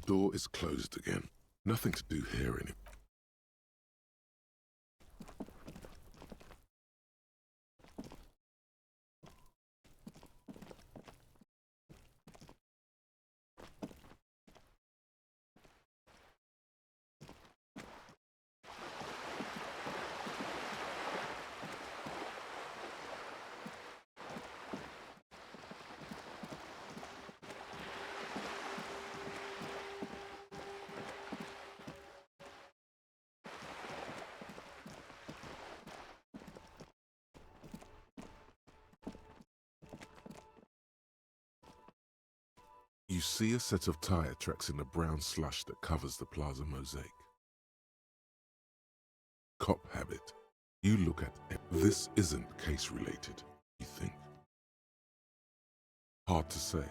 door is closed again. Nothing to do here anymore. You see a set of tire tracks in the brown slush that covers the plaza mosaic. Cop habit. You look at it. This isn't case related, you think. Hard to say.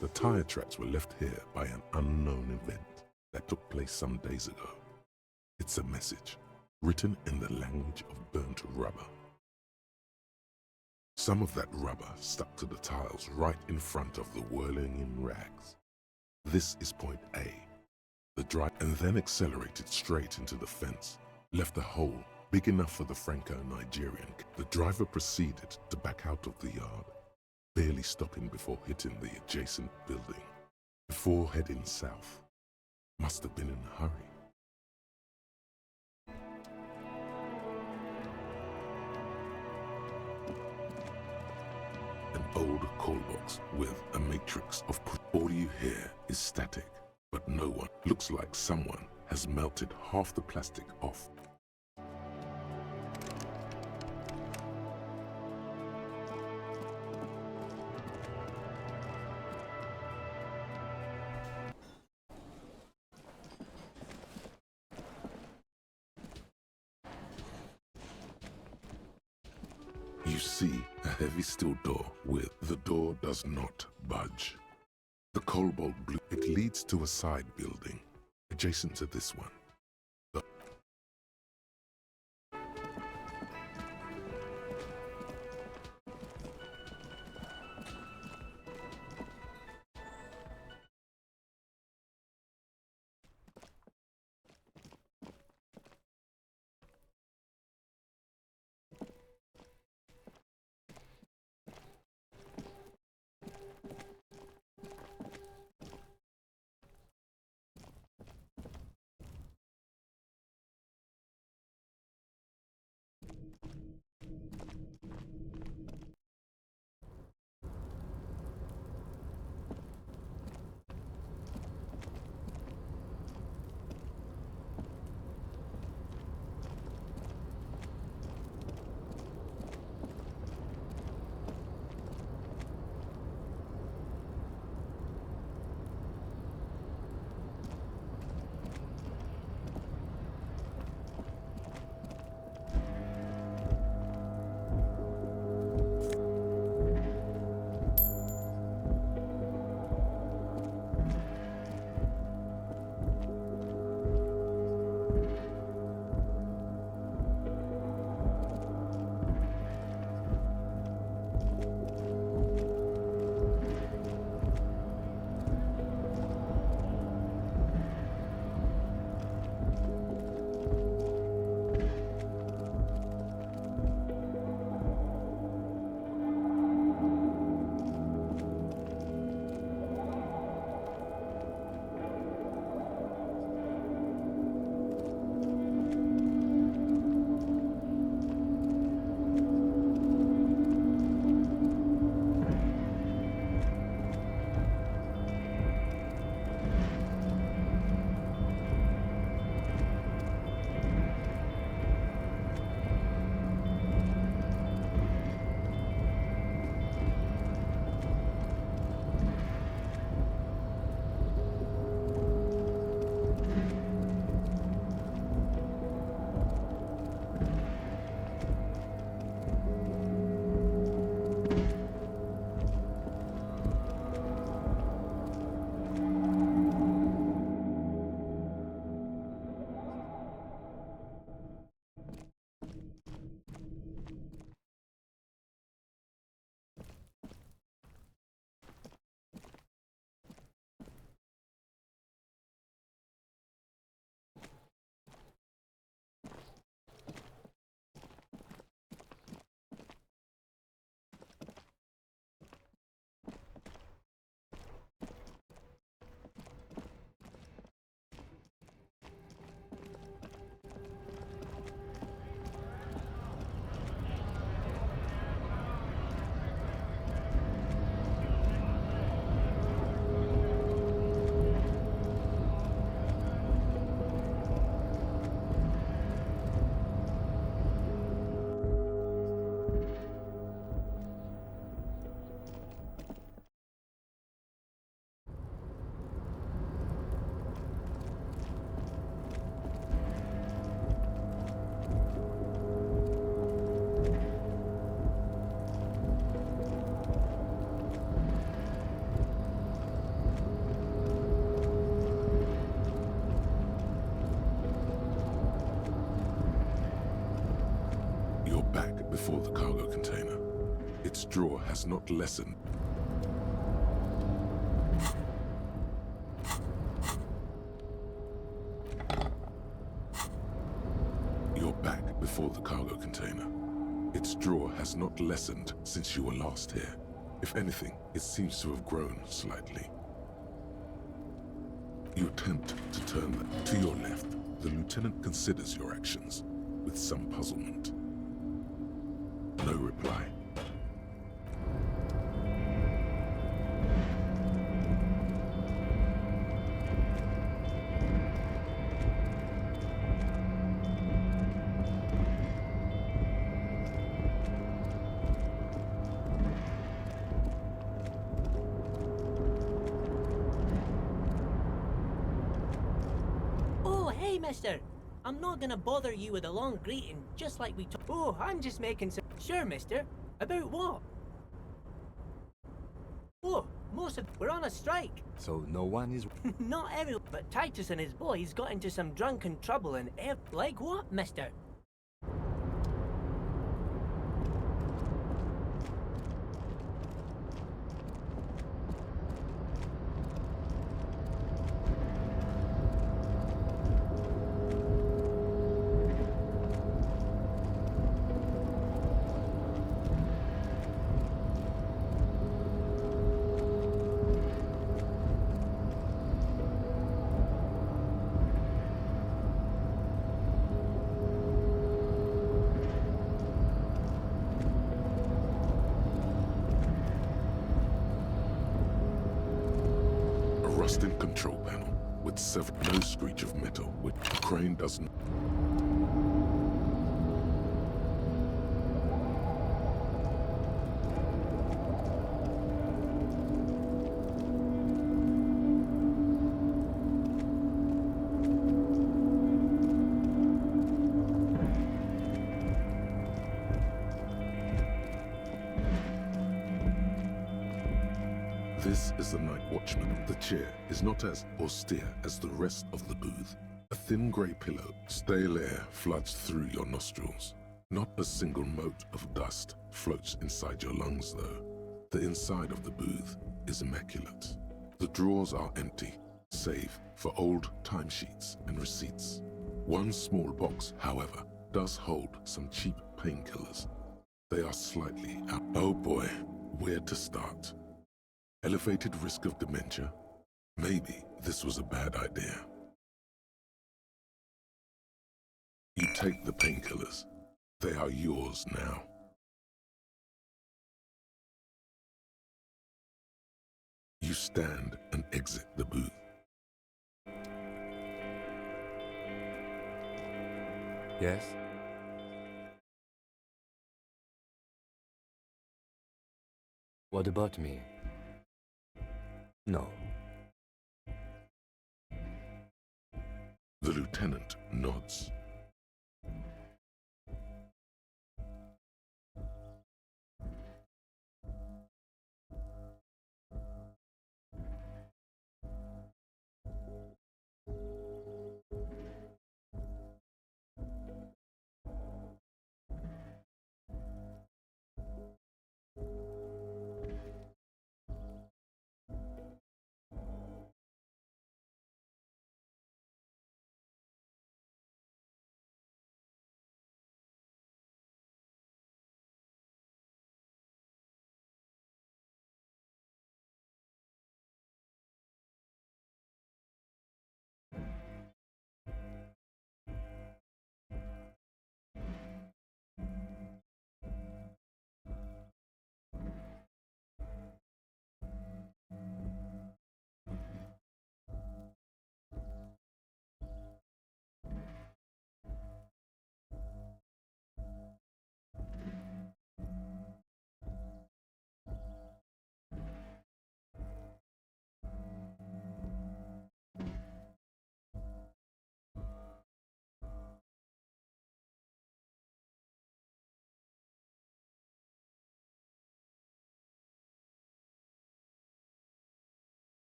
The tire tracks were left here by an unknown event that took place some days ago. It's a message, written in the language of burnt rubber. Some of that rubber stuck to the tiles right in front of the whirling in rags. This is point A. The drive and then accelerated straight into the fence, left a hole big enough for the Franco-Nigerian. The driver proceeded to back out of the yard, barely stopping before hitting the adjacent building. Before heading south, must have been in a hurry. An old call box with a matrix of all you hear is static, but no one. Looks like someone has melted half the plastic off. You see a heavy steel door with the door does not budge. The cobalt blue, it leads to a side building adjacent to this one. before the cargo container. Its draw has not lessened. You're back before the cargo container. Its draw has not lessened since you were last here. If anything, it seems to have grown slightly. You attempt to turn to your left. The lieutenant considers your actions with some puzzlement. No reply. Hey, mister! I'm not gonna bother you with a long greeting, just like we talked. Oh, I'm just making some. Sure, mister. About what? Oh, most of. We're on a strike. So no one is... Not everyone, but Titus and his boys got into some drunken trouble and like what, mister? Rusting control panel with no screech of metal, which the crane doesn't. This is the night watchman. The chair is not as austere as the rest of the booth. A thin grey pillow, stale air floods through your nostrils. Not a single mote of dust floats inside your lungs, though. The inside of the booth is immaculate. The drawers are empty, save for old timesheets and receipts. One small box, however, does hold some cheap painkillers. They are slightly out. Oh boy, where to start? Elevated risk of dementia? Maybe this was a bad idea. You take the painkillers. They are yours now. You stand and exit the booth. Yes? What about me? No. The lieutenant nods.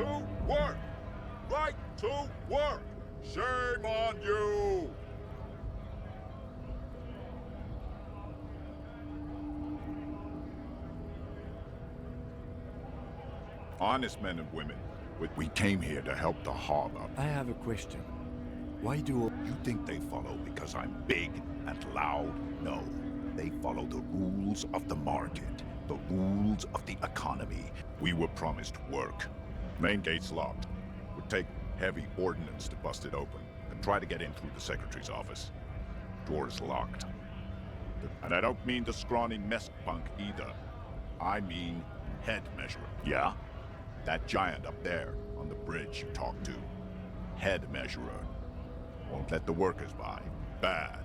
to work! Right to work! Shame on you! Honest men and women, we came here to help the harbor. I have a question. Why do You think they follow because I'm big and loud? No. They follow the rules of the market, the rules of the economy. We were promised work. Main gate's locked. Would take heavy ordnance to bust it open and try to get in through the secretary's office. Door's locked. And I don't mean the scrawny mess punk either. I mean head measurer. Yeah? That giant up there on the bridge you talked to. Head measurer. Won't let the workers by. Bad.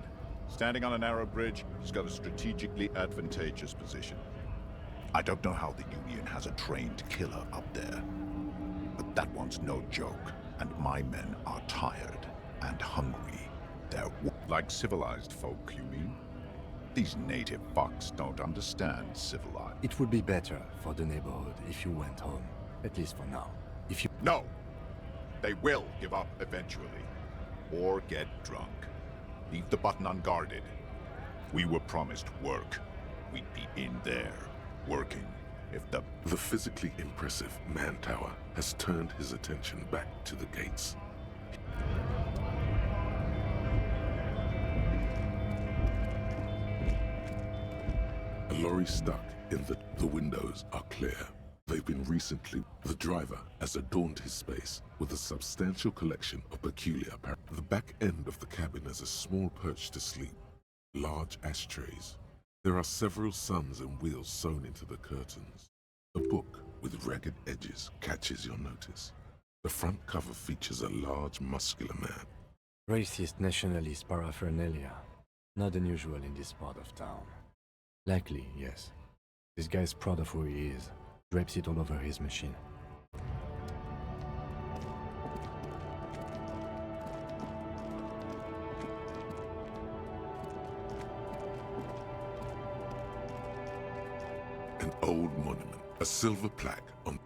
Standing on a narrow bridge, he's got a strategically advantageous position. I don't know how the Union has a trained killer up there, but that one's no joke, and my men are tired and hungry. They're like civilized folk, you mean? These native fucks don't understand civilized. It would be better for the neighborhood if you went home. At least for now. If you... No! They will give up eventually. Or get drunk. Leave the button unguarded. We were promised work. We'd be in there, working. If the physically impressive man tower has turned his attention back to the gates. A lorry stuck in the windows are clear. They've been recently. The driver has adorned his space with a substantial collection of peculiar apparel. The back end of the cabin is a small perch to sleep, large ashtrays. There are several suns and wheels sewn into the curtains. A book with ragged edges catches your notice. The front cover features a large, muscular man. Racist nationalist paraphernalia. Not unusual in this part of town. Likely, yes. This guy's proud of who he is. Drapes it all over his machine. An old monument, a silver plaque on...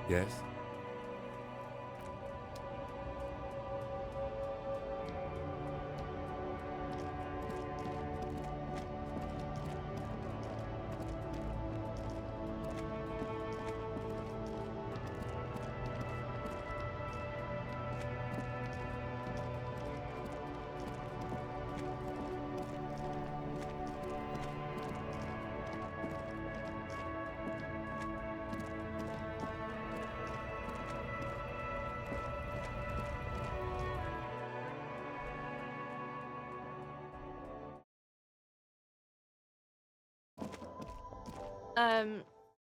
Yes?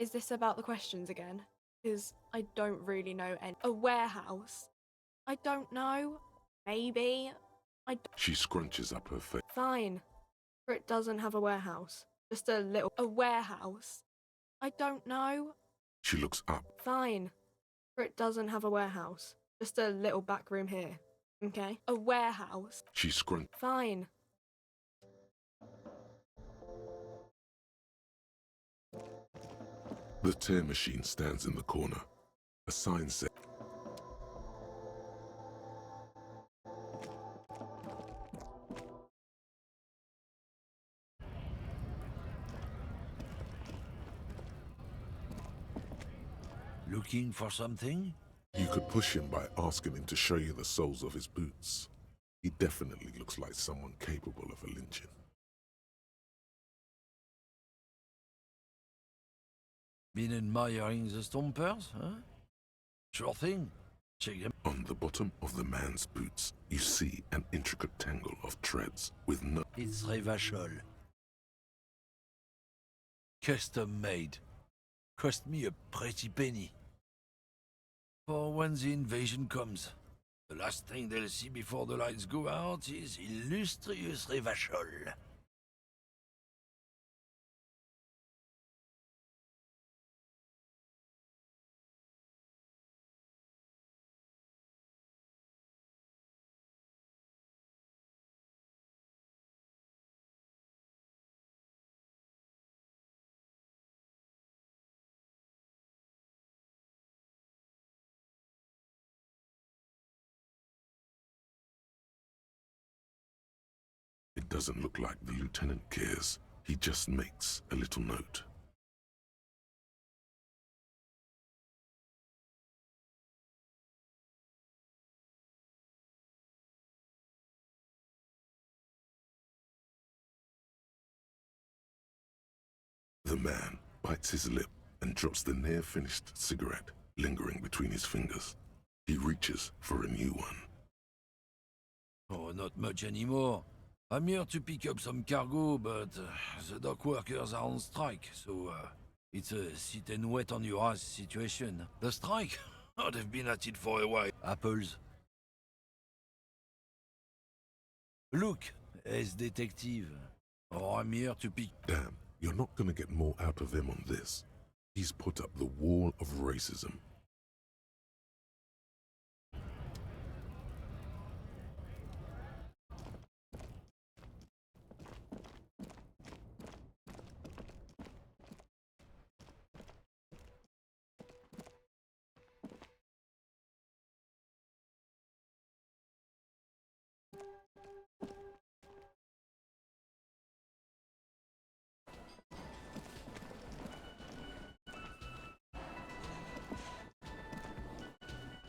Is this about the questions again? Because I don't really know any. A warehouse? I don't know. Maybe. She scrunches up her face. Fine. For it doesn't have a warehouse. Just a little. A warehouse? I don't know. She looks up. Fine. For it doesn't have a warehouse. Just a little back room here. Okay? A warehouse? She scrunches. Fine. The tear machine stands in the corner. A sign says, Looking for something? you could push him by asking him to show you the soles of his boots. He definitely looks like someone capable of a lynching. Been admiring the stompers, huh? Sure thing. Check them. On the bottom of the man's boots, you see an intricate tangle of treads with no... It's Revachol. Custom made. Cost me a pretty penny. For when the invasion comes, the last thing they'll see before the lights go out is illustrious Revachol. It doesn't look like the lieutenant cares. He just makes a little note. The man bites his lip and drops the near-finished cigarette lingering between his fingers. He reaches for a new one. Oh, not much anymore. I'm here to pick up some cargo, but the dock workers are on strike, so it's a sit and wait on your ass situation. The strike? Oh, they've been at it for a while. Apples. Look, as detective. Oh, I'm here to pick... Damn, you're not gonna get more out of him on this. He's put up the wall of racism.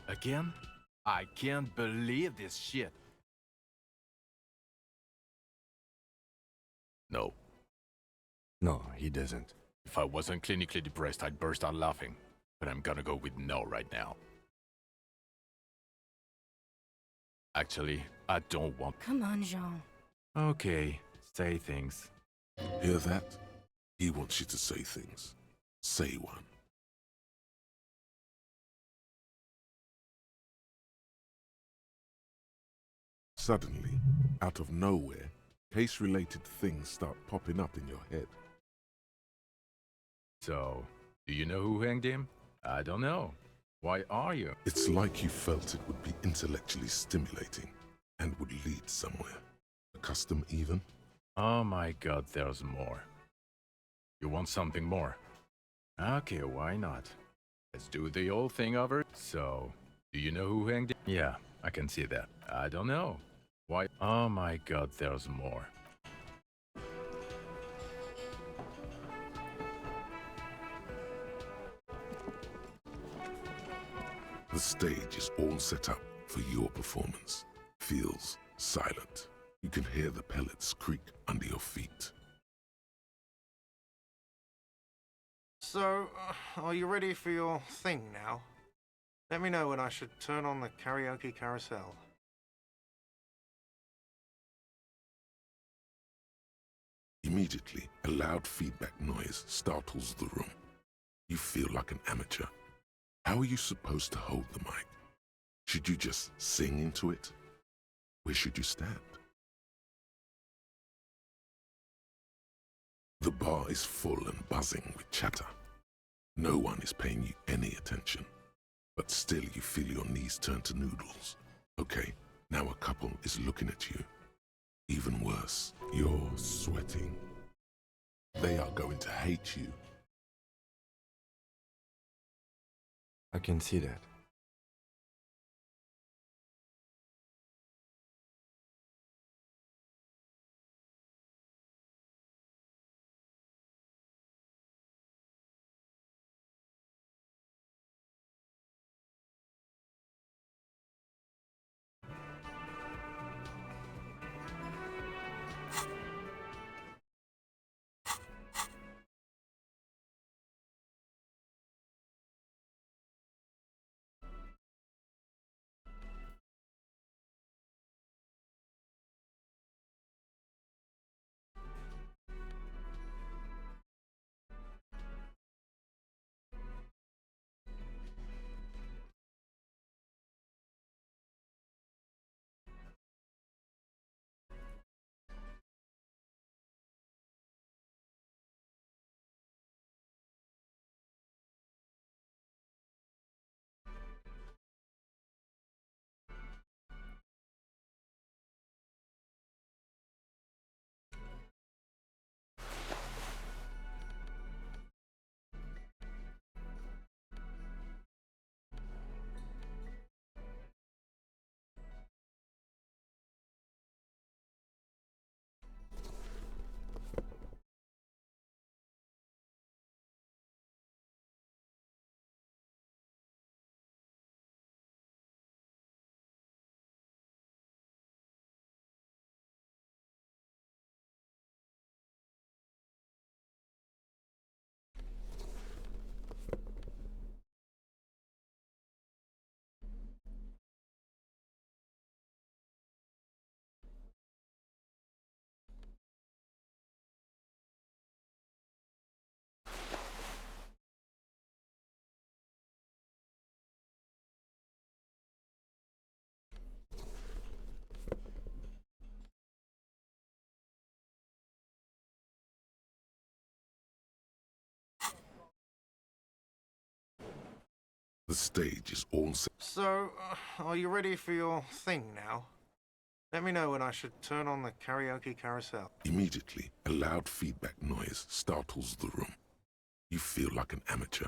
Again? I can't believe this shit. No. No, he doesn't. If I wasn't clinically depressed, I'd burst out laughing. But I'm gonna go with no right now. Actually, I don't want... Come on, Jean. Okay, say things. Hear that? He wants you to say things. Say one. Suddenly, out of nowhere, case-related things start popping up in your head. So, do you know who hanged him? I don't know. Why are you? It's like you felt it would be intellectually stimulating and would lead somewhere. A custom even? Oh my god, there's more. You want something more? Okay, why not? Let's do the old thing over. So, do you know who hanged him? Yeah, I can see that. I don't know. Why? Oh my god, there's more. The stage is all set up for your performance. Feels silent. You can hear the pellets creak under your feet. So, are you ready for your thing now? Let me know when I should turn on the karaoke carousel. Immediately, a loud feedback noise startles the room. You feel like an amateur. How are you supposed to hold the mic? Should you just sing into it? Where should you stand? The bar is full and buzzing with chatter. No one is paying you any attention, but still you feel your knees turn to noodles. Okay, now a couple is looking at you. Even worse, you're sweating. They are going to hate you. I can see that. The stage is all set. So, are you ready for your thing now? Let me know when I should turn on the karaoke carousel. Immediately, a loud feedback noise startles the room. You feel like an amateur.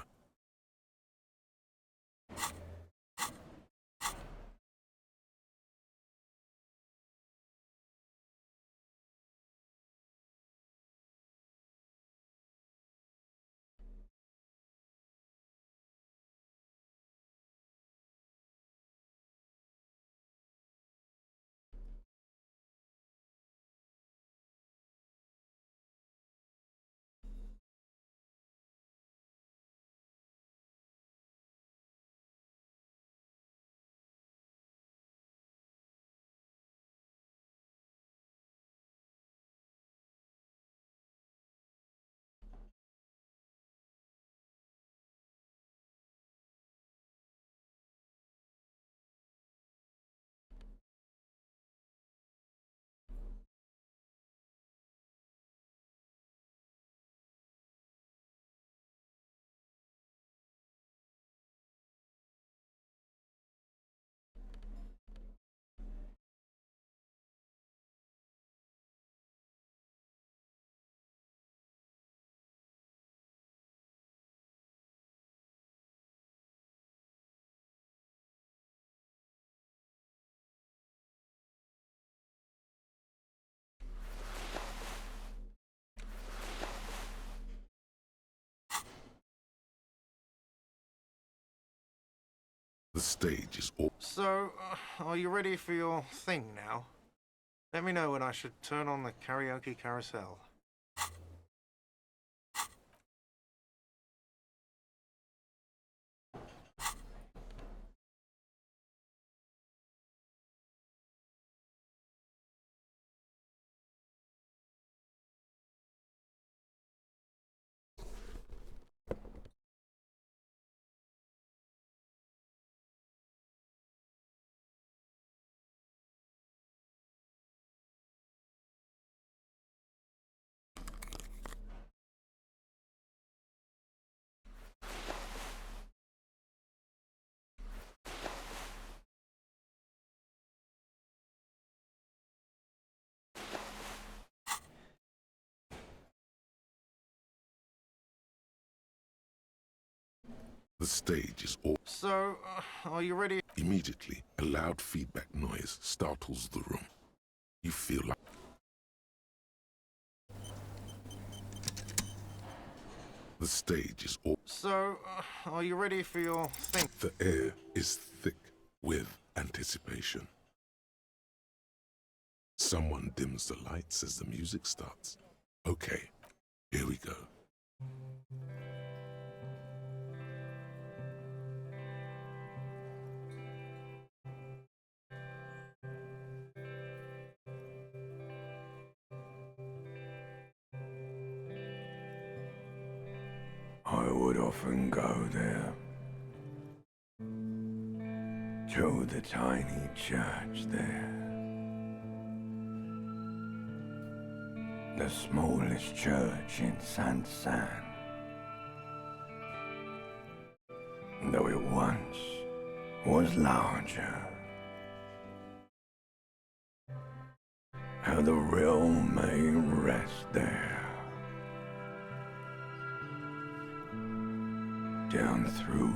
The stage is all... So, are you ready for your thing now? Let me know when I should turn on the karaoke carousel. The stage is all... So, are you ready? Immediately, a loud feedback noise startles the room. You feel like... The stage is all... So, are you ready for your thing? The air is thick with anticipation. Someone dims the lights as the music starts. Okay, here we go. I would often go there, to the tiny church there, the smallest church in Saint-San, though it once was larger. How the realm may rest there. Down through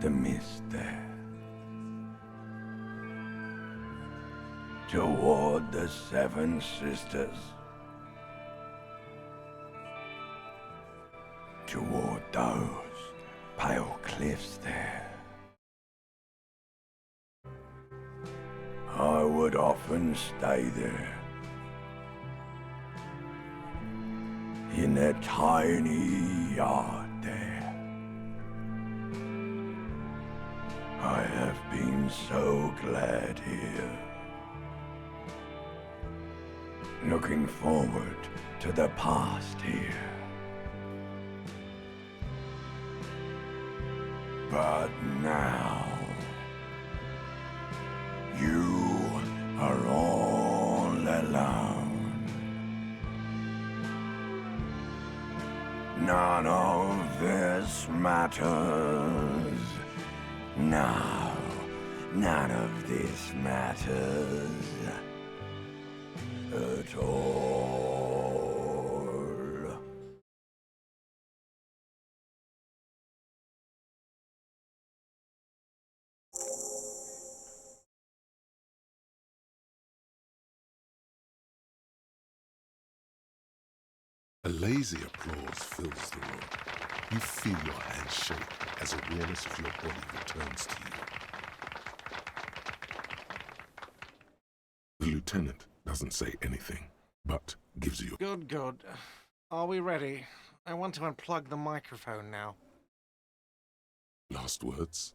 the mist there, toward the Seven Sisters, toward those pale cliffs there. I would often stay there, in that tiny yard there. I have been so glad here, looking forward to the past here. But now, you are all alone. None of this matters No, none of this matters at all. A lazy applause fills the room. You feel your hands shake as awareness of your body returns to you. The lieutenant doesn't say anything, but gives you Good, good. Are we ready? I want to unplug the microphone now. last words.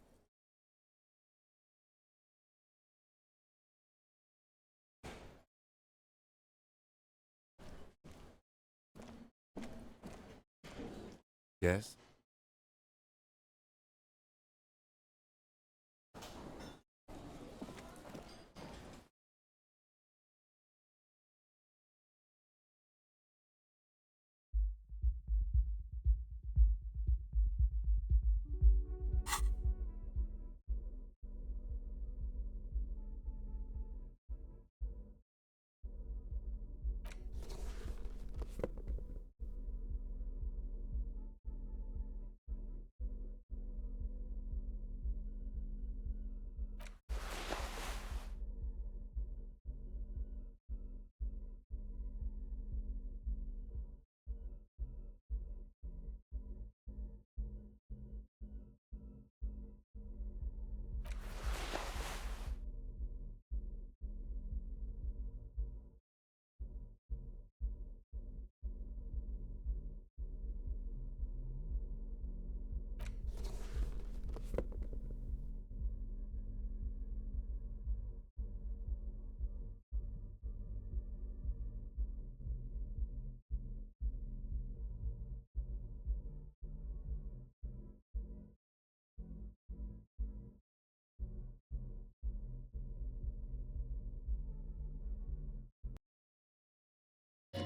Yes?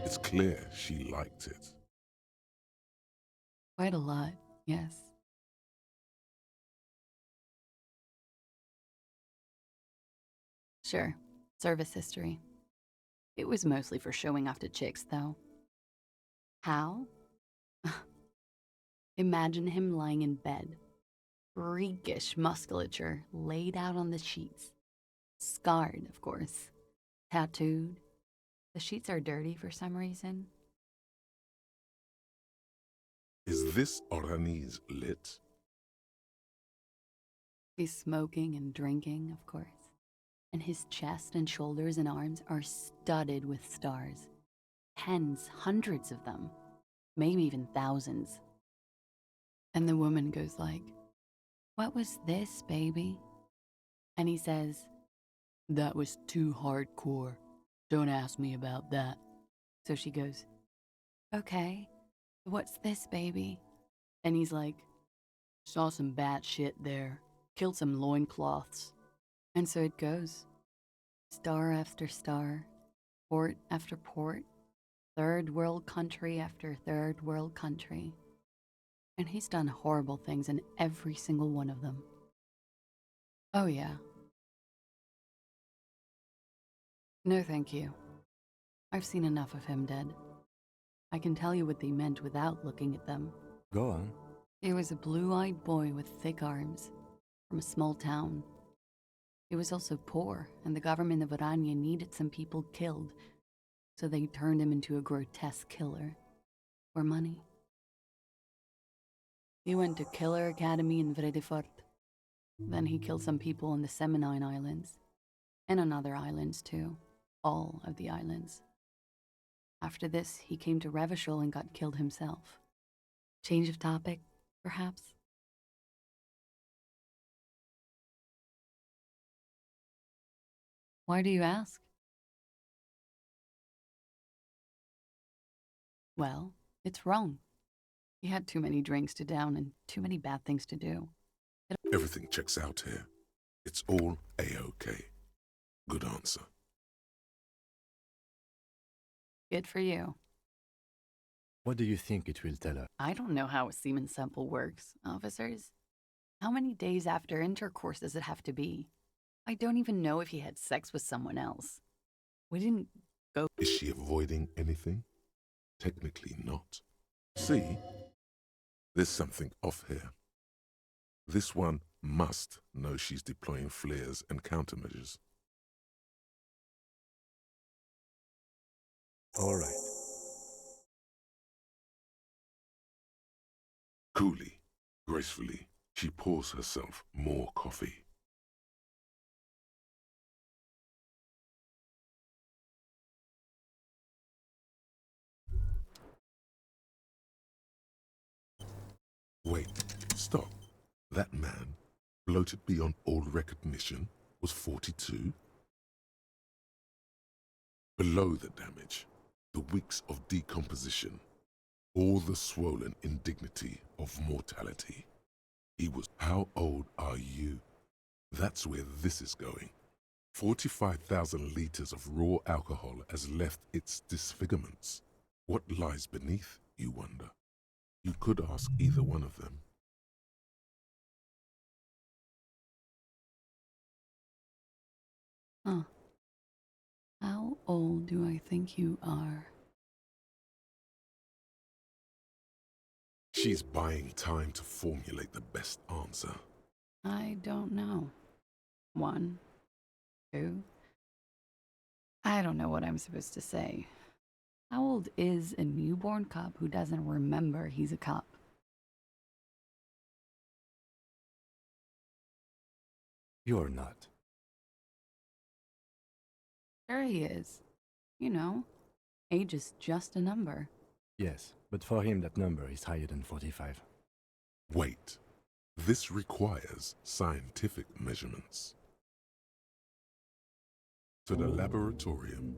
It's clear she liked it. Quite a lot, yes. Sure, service history. It was mostly for showing off to chicks, though. How? Imagine him lying in bed. Freakish musculature laid out on the sheets. Scarred, of course. Tattooed. The sheets are dirty for some reason. Is this Orani's lit? He's smoking and drinking, of course. And his chest and shoulders and arms are studded with stars. Tens, hundreds of them. Maybe even thousands. And the woman goes like, "What was this, baby?" And he says, "That was too hardcore. Don't ask me about that." So she goes, "Okay, what's this, baby?" And he's like, "Saw some bat shit there. Killed some loincloths." And so it goes. Star after star, port after port, third world country after third world country. And he's done horrible things in every single one of them. Oh yeah. No thank you. I've seen enough of him dead. I can tell you what they meant without looking at them. Go on. He was a blue-eyed boy with thick arms, from a small town. He was also poor, and the government of Orania needed some people killed, so they turned him into a grotesque killer. For money. He went to Killer Academy in Vredefort. Then he killed some people on the Seminine Islands, and on other islands too. All of the islands. After this, he came to Revachol and got killed himself. Change of topic, perhaps? Why do you ask? Well, it's wrong. He had too many drinks to down and too many bad things to do. Everything checks out here. It's all A-OK. Good answer. Good for you. What do you think it will tell us? I don't know how a semen sample works, officers. How many days after intercourse does it have to be? I don't even know if he had sex with someone else. We didn't go. Is she avoiding anything? Technically not. See, there's something off here. This one must know she's deploying flares and countermeasures. All right. Coolly, gracefully, she pours herself more coffee. Wait, stop. That man, bloated beyond all recognition, was 42? Below the damage, the weeks of decomposition, all the swollen indignity of mortality. He was, how old are you? That's where this is going. 45,000 liters of raw alcohol has left its disfigurements. What lies beneath, you wonder? You could ask either one of them. Huh. How old do I think you are? She's buying time to formulate the best answer. I don't know. 1, 2. I don't know what I'm supposed to say. How old is a newborn cop who doesn't remember he's a cop? You're not. Sure he is. You know, age is just a number. Yes, but for him that number is higher than 45. Wait. This requires scientific measurements. To the laboratorium.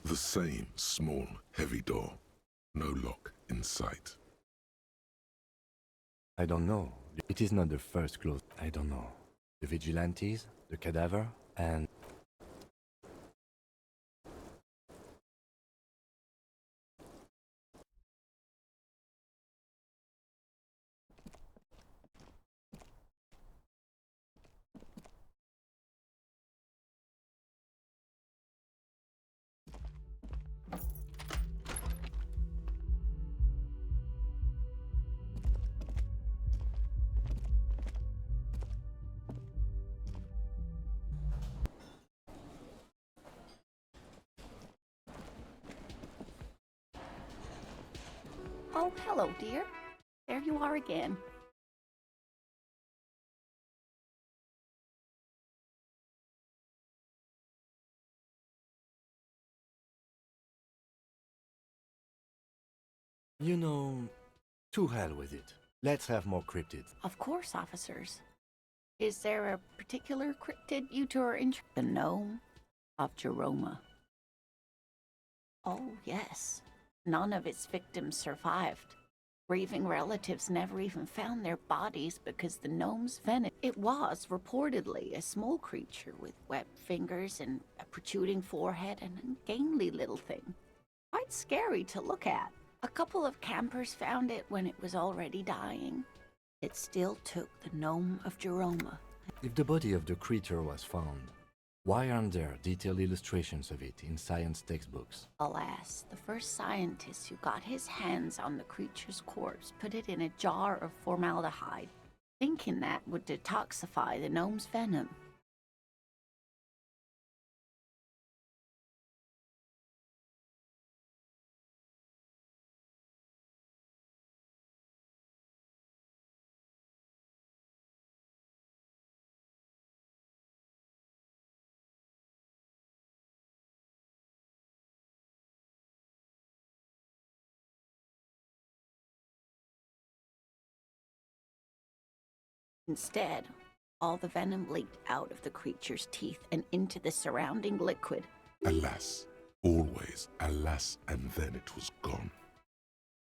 The same small, heavy door. No lock in sight. I don't know. It is not the first close. I don't know. The vigilantes, the cadaver, and... Oh, hello, dear. There you are again. You know, to hell with it. Let's have more cryptids. Of course, officers. Is there a particular cryptid you two are interested in? The gnome of Jeroma. Oh, yes. None of its victims survived. Grieving relatives never even found their bodies because the gnome's venom. It was reportedly a small creature with webbed fingers and a protruding forehead and an ungainly little thing. Quite scary to look at. A couple of campers found it when it was already dying. It still took the gnome of Jeroma. If the body of the creature was found, why aren't there detailed illustrations of it in science textbooks? Alas, the first scientist who got his hands on the creature's corpse put it in a jar of formaldehyde, thinking that would detoxify the gnome's venom. Instead, all the venom leaked out of the creature's teeth and into the surrounding liquid. Alas, always alas, and then it was gone.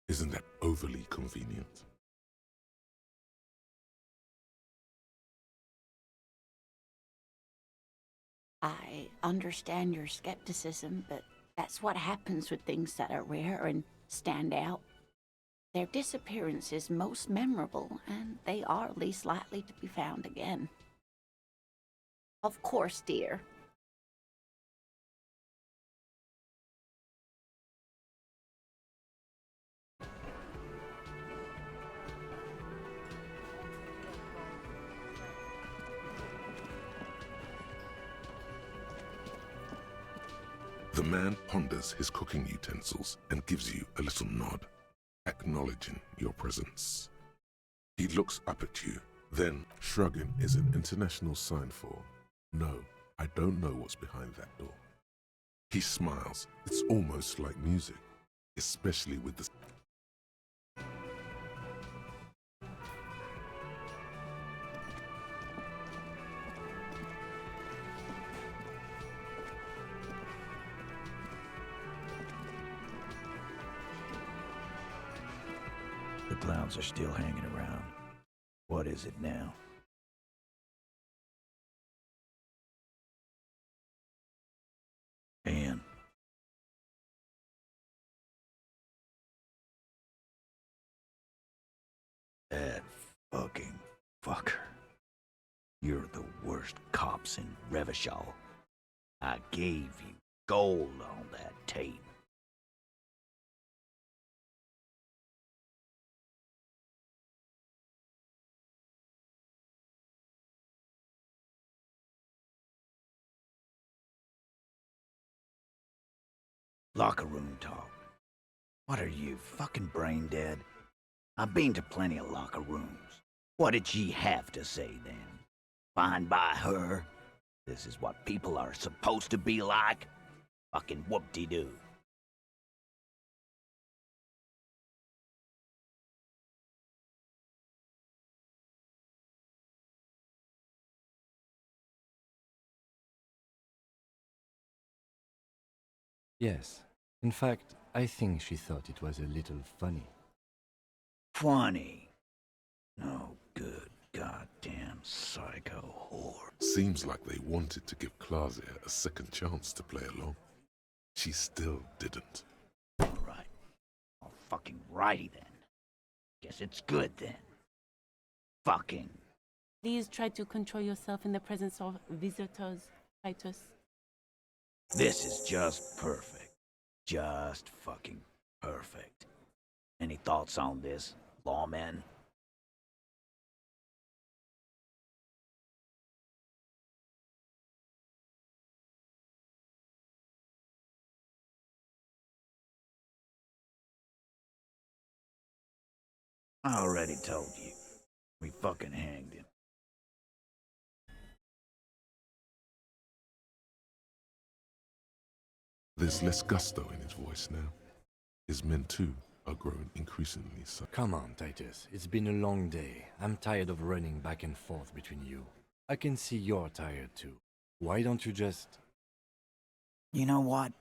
Isn't that overly convenient? I understand your skepticism, but that's what happens with things that are rare and stand out. Their disappearance is most memorable, and they are least likely to be found again. Of course, dear. The man ponders his cooking utensils and gives you a little nod, acknowledging your presence. He looks up at you, then shrugging is an international sign for, no, I don't know what's behind that door. He smiles. It's almost like music, especially with the... The clowns are still hanging around. What is it now? Anne. That fucking fucker. You're the worst cops in Revachol. I gave you gold on that tape. Locker room talk. What are you, fucking brain dead? I've been to plenty of locker rooms. What did she have to say then? Fine by her? This is what people are supposed to be like? Fucking whoop-de-doo. Yes. In fact, I think she thought it was a little funny. Funny. No good goddamn psycho whore. Seems like they wanted to give Klasia a second chance to play along. She still didn't. Alright. All fucking righty then. Guess it's good then. Fucking. Please try to control yourself in the presence of visitors, Titus. This is just perfect. Just fucking perfect. Any thoughts on this, lawmen? I already told you. We fucking hanged him. There's less gusto in his voice now. His men too are growing increasingly so. Come on, Titus. It's been a long day. I'm tired of running back and forth between you. I can see you're tired too. Why don't you just... You know what?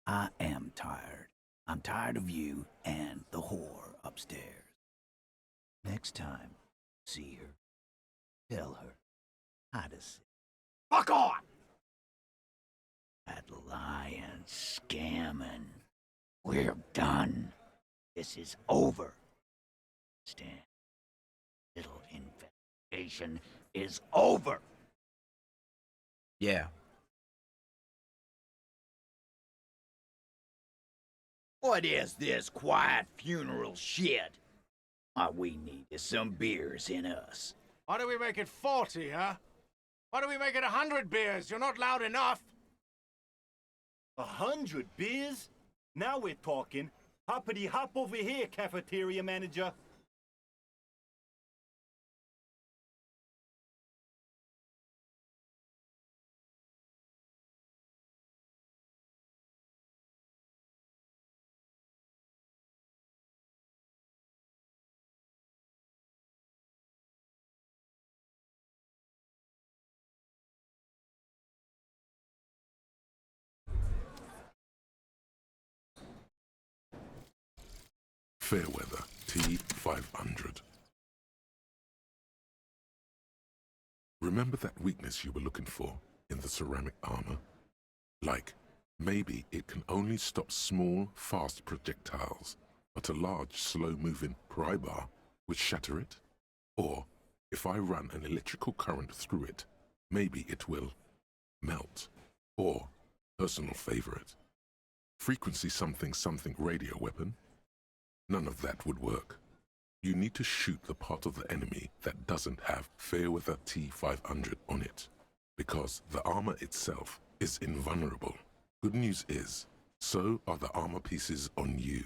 I am tired. I'm tired of you and the whore upstairs. Next time, see her. Tell her how to say, fuck on! That lying, scamming. We're done. This is over. Stand. Little investigation is over. Yeah. What is this quiet funeral shit? All we need is some beers in us. Why do we make it 40, huh? Why do we make it 100 beers? You're not loud enough. 100 beers? Now we're talking. Hoppity hop over here, cafeteria manager. Fairweather T500. Remember that weakness you were looking for in the ceramic armor? Like, maybe it can only stop small, fast projectiles, but a large, slow-moving pry bar would shatter it? Or, if I run an electrical current through it, maybe it will melt. Or, personal favorite, frequency something something radio weapon? None of that would work. You need to shoot the part of the enemy that doesn't have Fairweather T500 on it, because the armor itself is invulnerable. Good news is, so are the armor pieces on you.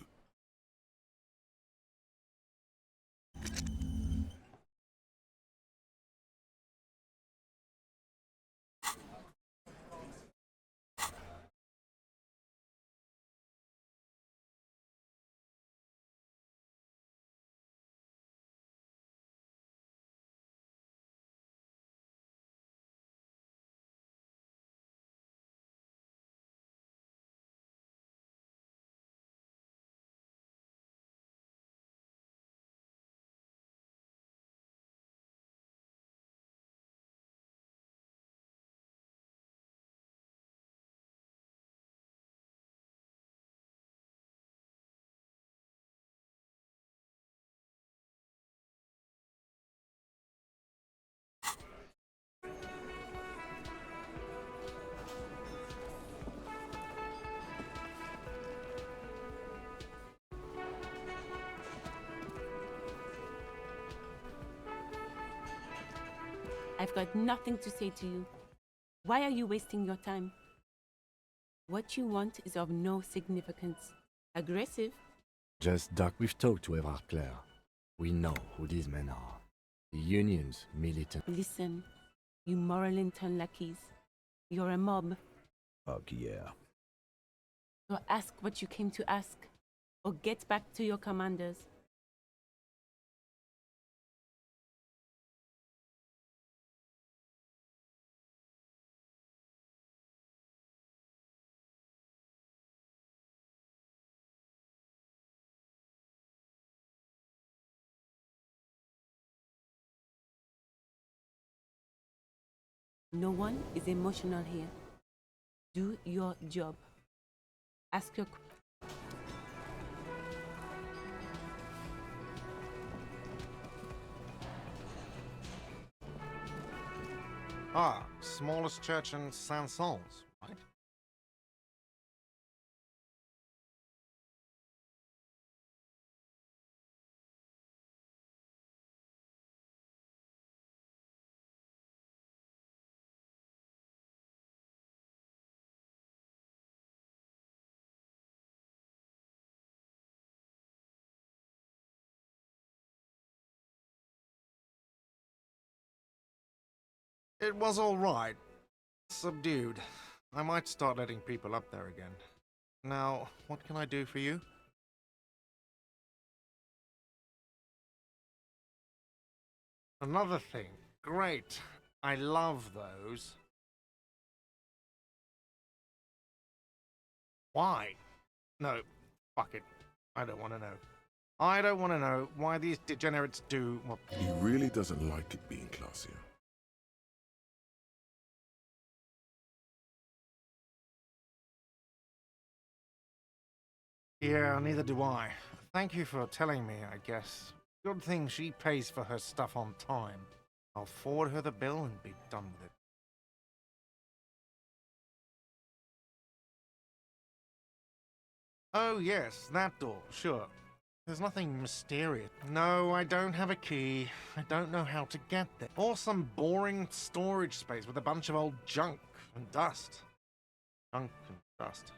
I've got nothing to say to you. Why are you wasting your time? What you want is of no significance. Aggressive? Just duck. We've talked to Everard Clare. We know who these men are. The Union's militant. Listen, you moral intern lackeys. You're a mob. Fuck yeah. So ask what you came to ask, or get back to your commanders. No one is emotional here. Do your job. Ask your... Ah, smallest church in Saint-Saëns, right? It was all right. Subdued. I might start letting people up there again. Now, what can I do for you? Another thing. Great. I love those. Why? No, fuck it. I don't want to know. I don't want to know why these degenerates do what... He really doesn't like it being classier. Yeah, neither do I. Thank you for telling me, I guess. Good thing she pays for her stuff on time. I'll forward her the bill and be done with it. Oh yes, that door, sure. There's nothing mysterious. No, I don't have a key. I don't know how to get there. Or some boring storage space with a bunch of old junk and dust. Junk and dust.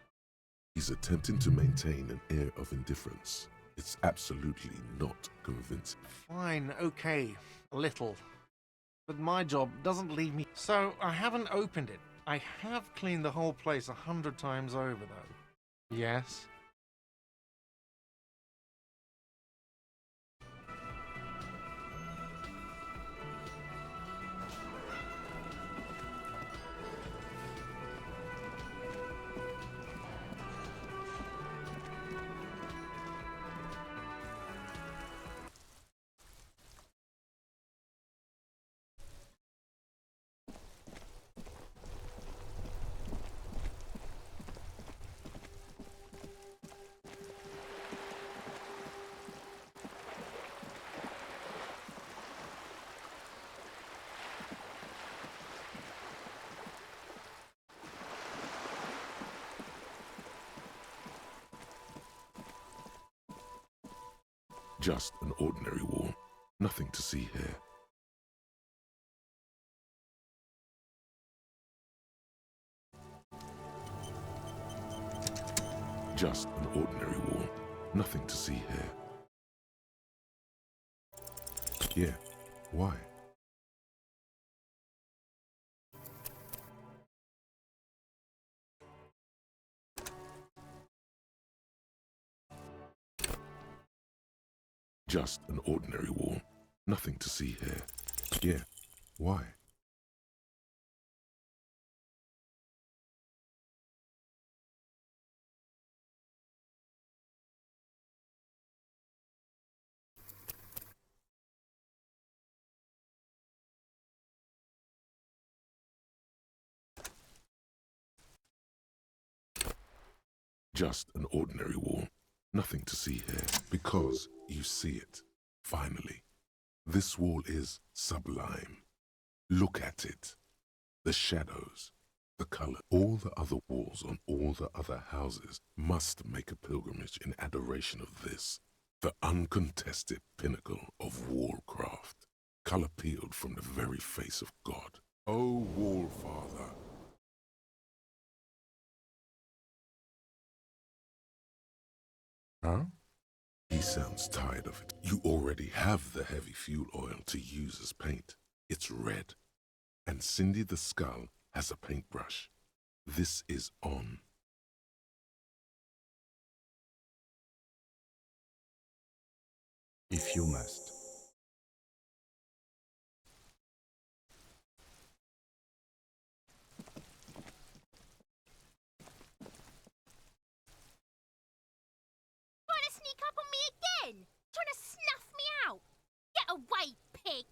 He's attempting to maintain an air of indifference. It's absolutely not convincing. Fine, okay, a little. But my job doesn't leave me... So, I haven't opened it. I have cleaned the whole place 100 times over, though. Yes? Just an ordinary wall. Nothing to see here. Just an ordinary wall. Nothing to see here. Yeah, why? Just an ordinary wall. Nothing to see here. Yeah, why? Just an ordinary wall. Nothing to see here. Because you see it. Finally. This wall is sublime. Look at it. The shadows, the color. All the other walls on all the other houses must make a pilgrimage in adoration of this, the uncontested pinnacle of wallcraft, color peeled from the very face of God. O Wall Father. Huh? He sounds tired of it. You already have the heavy fuel oil to use as paint. It's red. And Cindy the Skull has a paintbrush. This is on. If you must. Trying to sneak up on me again? Trying to snuff me out? Get away, pig!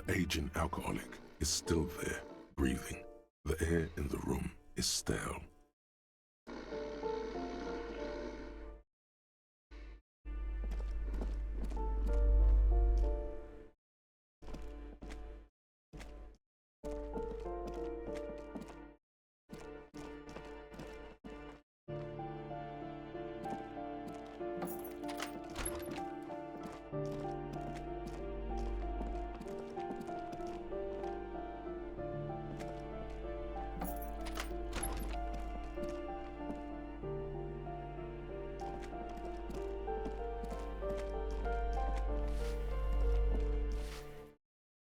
aging alcoholic is still there, breathing. The air in the room is stale.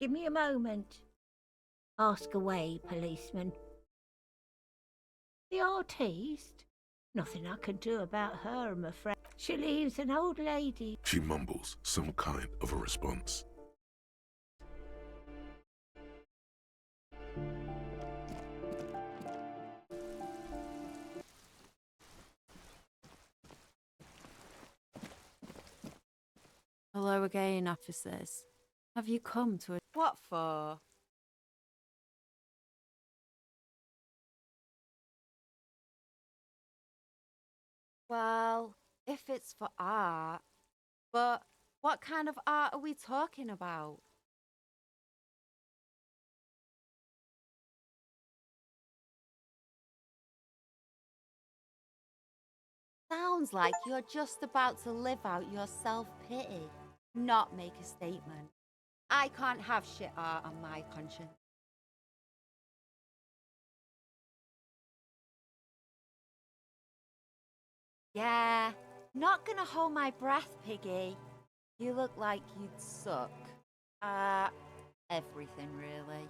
Give me a moment. Ask away, policeman. The artiste? Nothing I can do about her, I'm afraid. She leaves an old lady. She mumbles some kind of a response. Hello again, officers. Have you come to a... What for? Well, if it's for art. But what kind of art are we talking about? Sounds like you're just about to live out your self-pity, not make a statement. I can't have shit art on my conscience. Yeah, not gonna hold my breath, Piggy. You look like you'd suck. Everything really.